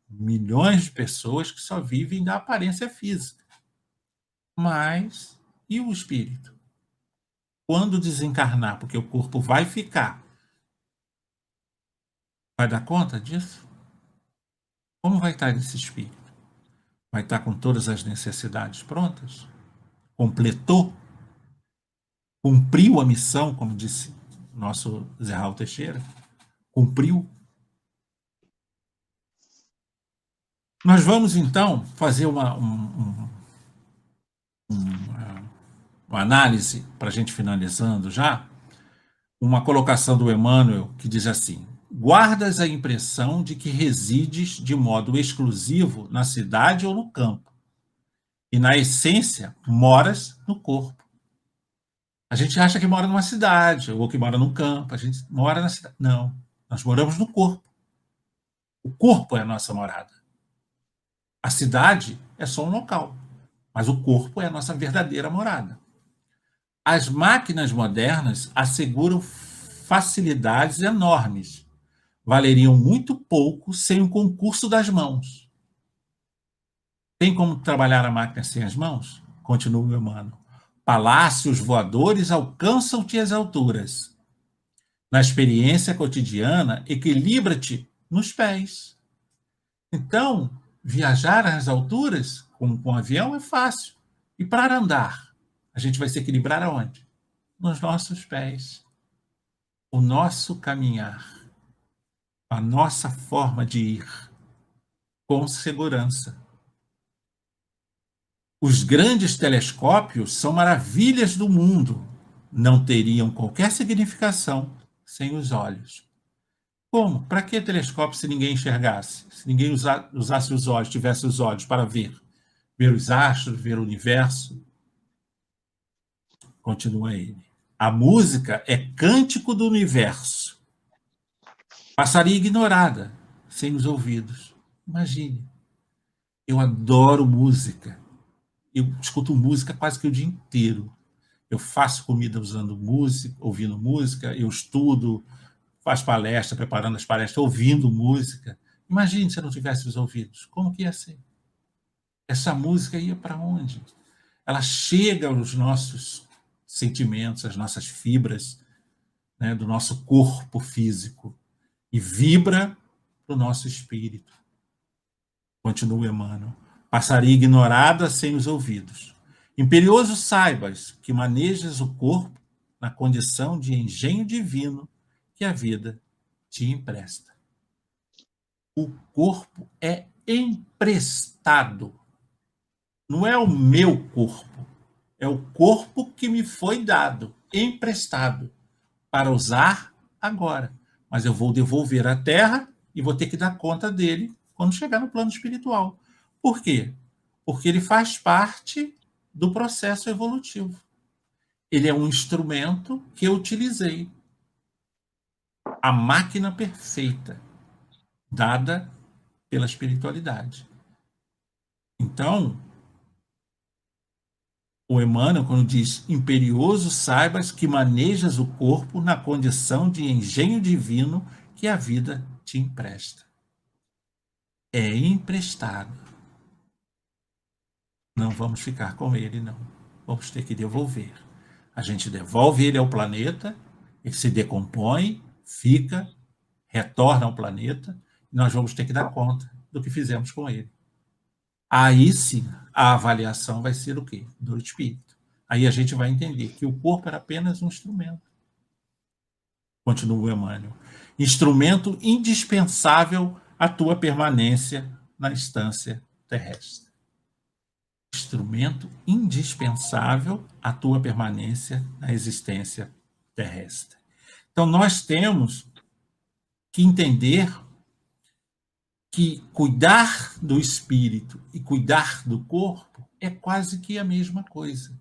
milhões de pessoas que só vivem da aparência física. Mas, e o espírito? Quando desencarnar, porque o corpo vai ficar, vai dar conta disso? Como vai estar esse espírito? Vai estar com todas as necessidades prontas? Completou? Cumpriu a missão, como disse nosso Zé Raul Teixeira? Cumpriu? Nós vamos, então, fazer uma análise, para a gente finalizando já, uma colocação do Emmanuel que diz assim: guardas a impressão de que resides de modo exclusivo na cidade ou no campo, e na essência moras no corpo. A gente acha que mora numa cidade, ou que mora num campo, a gente mora na cidade. Não, nós moramos no corpo. O corpo é a nossa morada. A cidade é só um local, mas o corpo é a nossa verdadeira morada. As máquinas modernas asseguram facilidades enormes. Valeriam muito pouco sem o concurso das mãos. Tem como trabalhar a máquina sem as mãos? Continua o Emmanuel. Palácios voadores alcançam-te as alturas. Na experiência cotidiana, equilibra-te nos pés. Então, viajar às alturas com um avião é fácil. E para andar, a gente vai se equilibrar aonde? Nos nossos pés. O nosso caminhar. A nossa forma de ir. Com segurança. Os grandes telescópios são maravilhas do mundo. Não teriam qualquer significação sem os olhos. Como? Para que telescópio se ninguém enxergasse? Se ninguém usasse os olhos, tivesse os olhos para ver? Ver os astros, ver o universo? Continua ele. A música é cântico do universo. Passaria ignorada, sem os ouvidos. Imagine. Eu adoro música. eu escuto música quase que o dia inteiro. Eu faço comida usando música, ouvindo música, eu estudo, faço palestra, preparando as palestras, ouvindo música. Imagine se eu não tivesse os ouvidos. Como que ia ser? Essa música ia para onde? Ela chega aos nossos sentimentos, às nossas fibras, né, do nosso corpo físico e vibra para o nosso espírito. Continua Emmanuel. Passaria ignorada sem os ouvidos. Imperioso saibas que manejas o corpo na condição de engenho divino que a vida te empresta. O corpo é emprestado. Não é o meu corpo. É o corpo que me foi dado, emprestado, para usar agora. Mas eu vou devolver à Terra e vou ter que dar conta dele quando chegar no plano espiritual. Por quê? Porque ele faz parte do processo evolutivo. Ele é um instrumento que eu utilizei. A máquina perfeita, dada pela espiritualidade. Então, o Emmanuel, quando diz imperioso, saibas que manejas o corpo na condição de engenho divino que a vida te empresta. É emprestado. Não vamos ficar com ele, não. Vamos ter que devolver. A gente devolve ele ao planeta, ele se decompõe, fica, retorna ao planeta, e nós vamos ter que dar conta do que fizemos com ele. Aí sim, a avaliação vai ser o quê? Do espírito. Aí a gente vai entender que o corpo era apenas um instrumento. Continua o Emmanuel. Instrumento indispensável à tua permanência na instância terrestre. Instrumento indispensável à tua permanência na existência terrestre. Então, nós temos que entender que cuidar do espírito e cuidar do corpo é quase que a mesma coisa.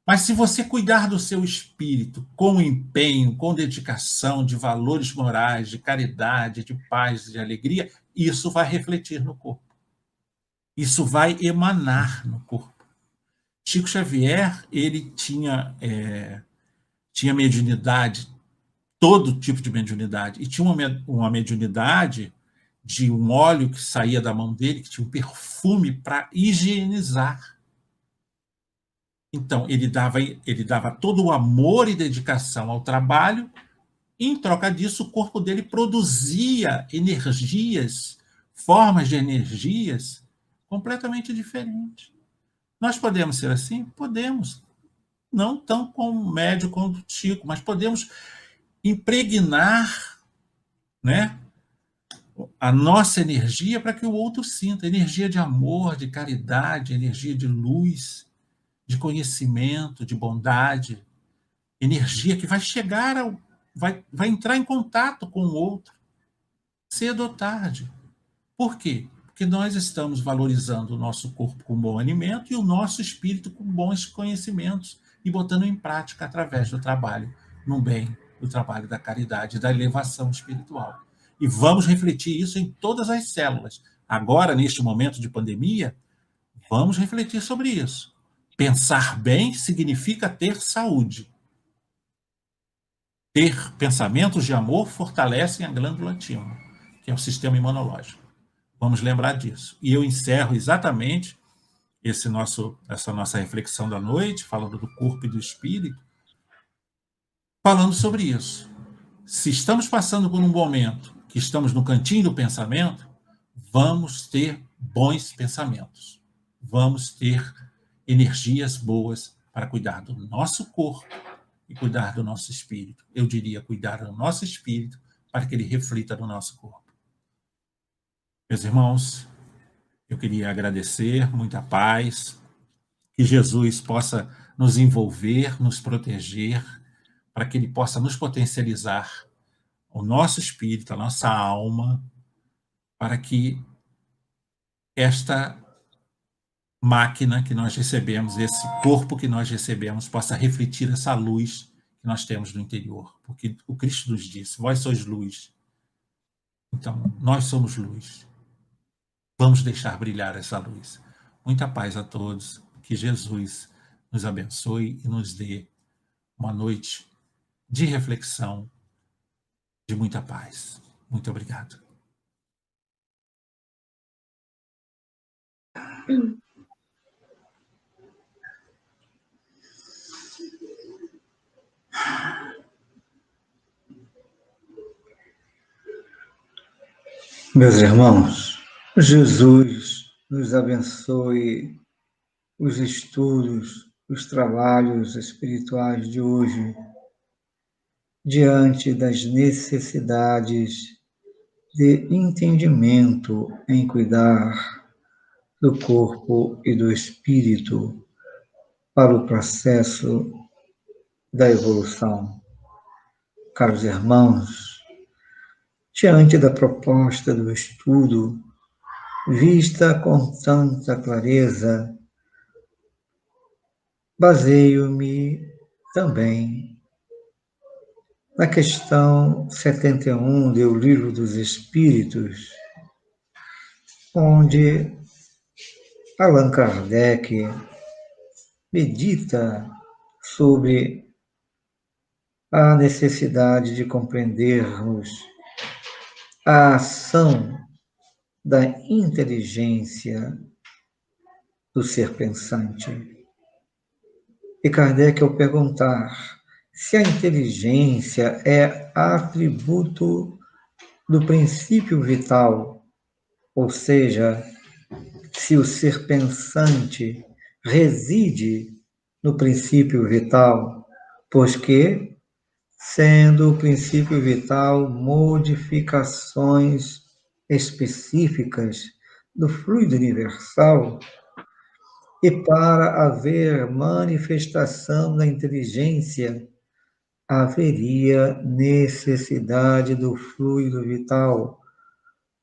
Mas se você cuidar do seu espírito com empenho, com dedicação, de valores morais, de caridade, de paz, de alegria, isso vai refletir no corpo. Isso vai emanar no corpo. Chico Xavier, ele tinha mediunidade, todo tipo de mediunidade, e tinha uma mediunidade de um óleo que saía da mão dele, que tinha um perfume para higienizar. Então, ele dava todo o amor e dedicação ao trabalho, e, em troca disso, o corpo dele produzia energias, formas de energias completamente diferentes. Nós podemos ser assim? Podemos. Não tão como médio quanto Chico, mas podemos impregnar, né, a nossa energia para que o outro sinta. Energia de amor, de caridade, energia de luz, de conhecimento, de bondade. Energia que vai chegar, vai entrar em contato com o outro, cedo ou tarde. Por quê? Porque nós estamos valorizando o nosso corpo com bom alimento e o nosso espírito com bons conhecimentos e botando em prática através do trabalho no bem, do trabalho da caridade, da elevação espiritual. E vamos refletir isso em todas as células. Agora, neste momento de pandemia, vamos refletir sobre isso. Pensar bem significa ter saúde. Ter pensamentos de amor fortalecem a glândula timo, que é o sistema imunológico. Vamos lembrar disso. E eu encerro exatamente essa nossa reflexão da noite, falando do corpo e do espírito, falando sobre isso. Se estamos passando por um momento que estamos no cantinho do pensamento, vamos ter bons pensamentos. Vamos ter energias boas para cuidar do nosso corpo e cuidar do nosso espírito. Eu diria cuidar do nosso espírito para que ele reflita no nosso corpo. Meus irmãos, eu queria agradecer, muita paz, que Jesus possa nos envolver, nos proteger, para que ele possa nos potencializar o nosso espírito, a nossa alma, para que esta máquina que nós recebemos, esse corpo que nós recebemos, possa refletir essa luz que nós temos no interior. Porque o Cristo nos disse, vós sois luz. Então, nós somos luz. Vamos deixar brilhar essa luz. Muita paz a todos. Que Jesus nos abençoe e nos dê uma noite de reflexão, de muita paz. Muito obrigado. Meus irmãos, Jesus nos abençoe os estudos, os trabalhos espirituais de hoje, diante das necessidades de entendimento em cuidar do corpo e do espírito para o processo da evolução. Caros irmãos, diante da proposta do estudo, vista com tanta clareza, baseio-me também na questão 71 do Livro dos Espíritos, onde Allan Kardec medita sobre a necessidade de compreendermos a ação da inteligência do ser pensante. E Kardec, ao perguntar se a inteligência é atributo do princípio vital, ou seja, se o ser pensante reside no princípio vital, pois que, sendo o princípio vital modificações específicas do fluido universal, e para haver manifestação da inteligência, haveria necessidade do fluido vital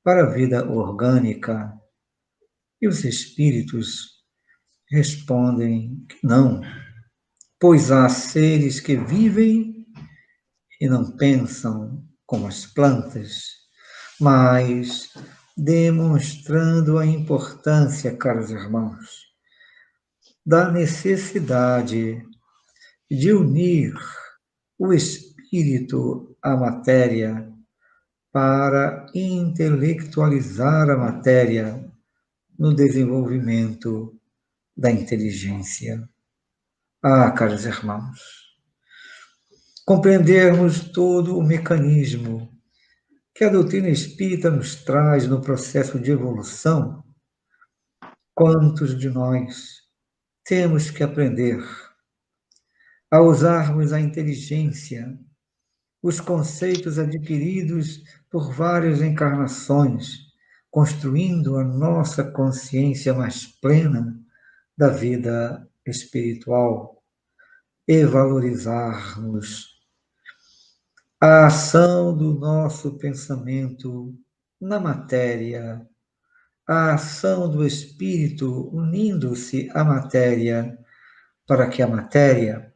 para a vida orgânica. E os espíritos respondem que não, pois há seres que vivem e não pensam como as plantas, mas demonstrando a importância, caros irmãos, da necessidade de unir o espírito à matéria para intelectualizar a matéria no desenvolvimento da inteligência. Ah, caros irmãos, compreendermos todo o mecanismo que a doutrina espírita nos traz no processo de evolução, quantos de nós temos que aprender a usarmos a inteligência, os conceitos adquiridos por várias encarnações, construindo a nossa consciência mais plena da vida espiritual e valorizarmos a ação do nosso pensamento na matéria, a ação do espírito unindo-se à matéria, para que a matéria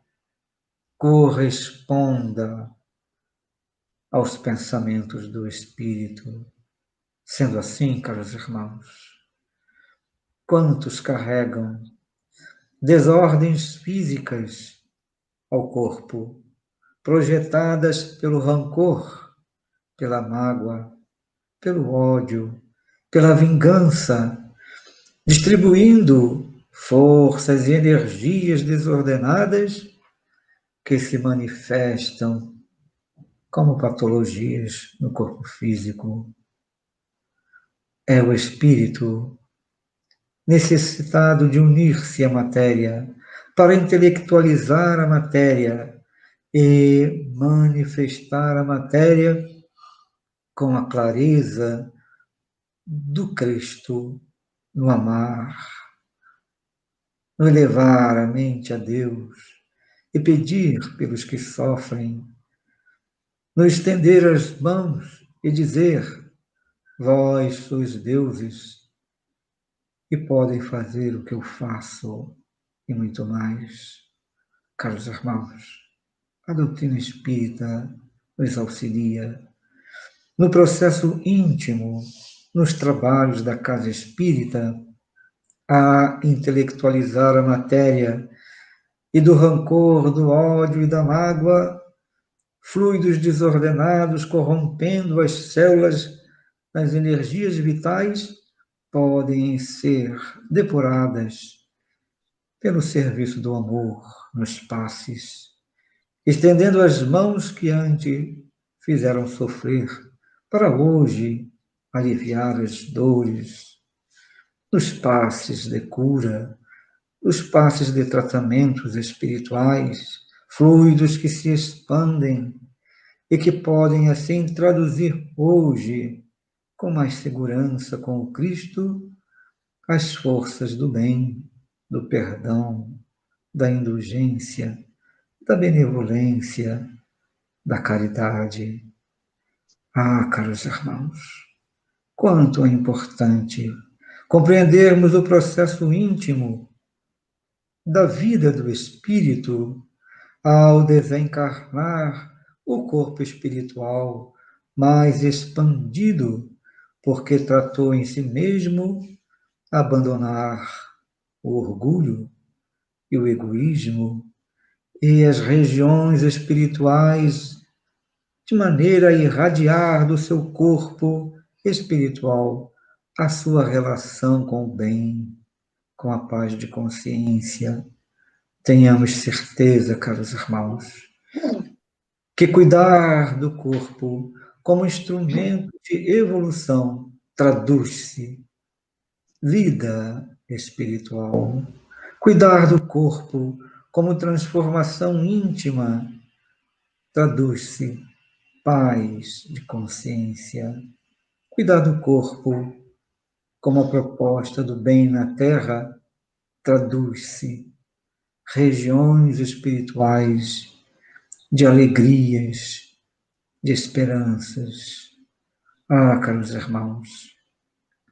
corresponda aos pensamentos do espírito. Sendo assim, caros irmãos, quantos carregam desordens físicas ao corpo, projetadas pelo rancor, pela mágoa, pelo ódio, pela vingança, distribuindo forças e energias desordenadas que se manifestam como patologias no corpo físico. É o espírito necessitado de unir-se à matéria para intelectualizar a matéria e manifestar a matéria com a clareza do Cristo no amar, no elevar a mente a Deus e pedir pelos que sofrem, no estender as mãos e dizer: vós sois deuses e podem fazer o que eu faço e muito mais. Caros irmãos, a doutrina espírita nos auxilia no processo íntimo, nos trabalhos da casa espírita, a intelectualizar a matéria e do rancor, do ódio e da mágoa, fluidos desordenados corrompendo as células das energias vitais, podem ser depuradas pelo serviço do amor nos passes, estendendo as mãos que antes fizeram sofrer, para hoje aliviar as dores, nos passes de cura, os passes de tratamentos espirituais, fluidos que se expandem e que podem assim traduzir hoje, com mais segurança com o Cristo, as forças do bem, do perdão, da indulgência, da benevolência, da caridade. Ah, caros irmãos, quanto é importante compreendermos o processo íntimo da vida do espírito ao desencarnar o corpo espiritual mais expandido, porque tratou em si mesmo abandonar o orgulho e o egoísmo e as regiões espirituais de maneira a irradiar do seu corpo espiritual a sua relação com o bem, com a paz de consciência. Tenhamos certeza, caros irmãos, que cuidar do corpo como instrumento de evolução traduz-se vida espiritual. Cuidar do corpo como transformação íntima traduz-se paz de consciência. Cuidar do corpo como a proposta do bem na terra traduz-se regiões espirituais de alegrias, de esperanças. Ah, caros irmãos,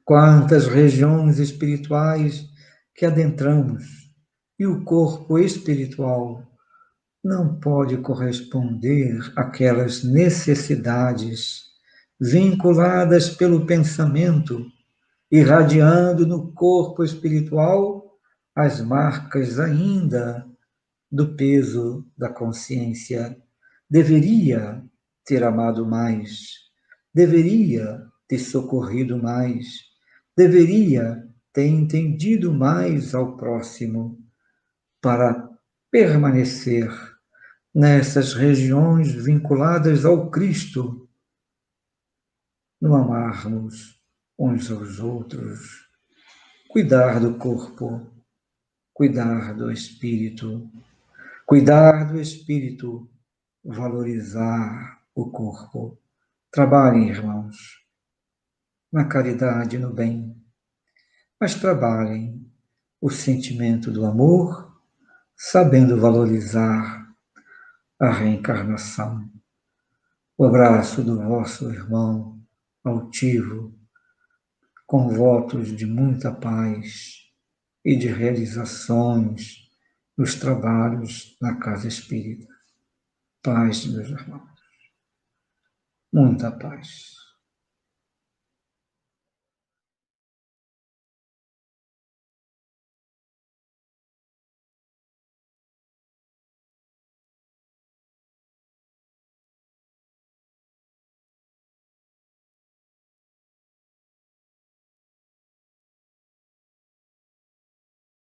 quantas regiões espirituais que adentramos e o corpo espiritual não pode corresponder àquelas necessidades vinculadas pelo pensamento, irradiando no corpo espiritual as marcas ainda do peso da consciência. Deveria ter amado mais, deveria ter socorrido mais, deveria ter entendido mais ao próximo para permanecer nessas regiões vinculadas ao Cristo, no amarmos uns aos outros, cuidar do corpo, cuidar do espírito, valorizar o corpo. Trabalhem, irmãos, na caridade e no bem, mas trabalhem o sentimento do amor, sabendo valorizar a reencarnação. O abraço do vosso irmão altivo, com votos de muita paz e de realizações nos trabalhos na casa espírita. Paz, meus irmãos. Muita paz.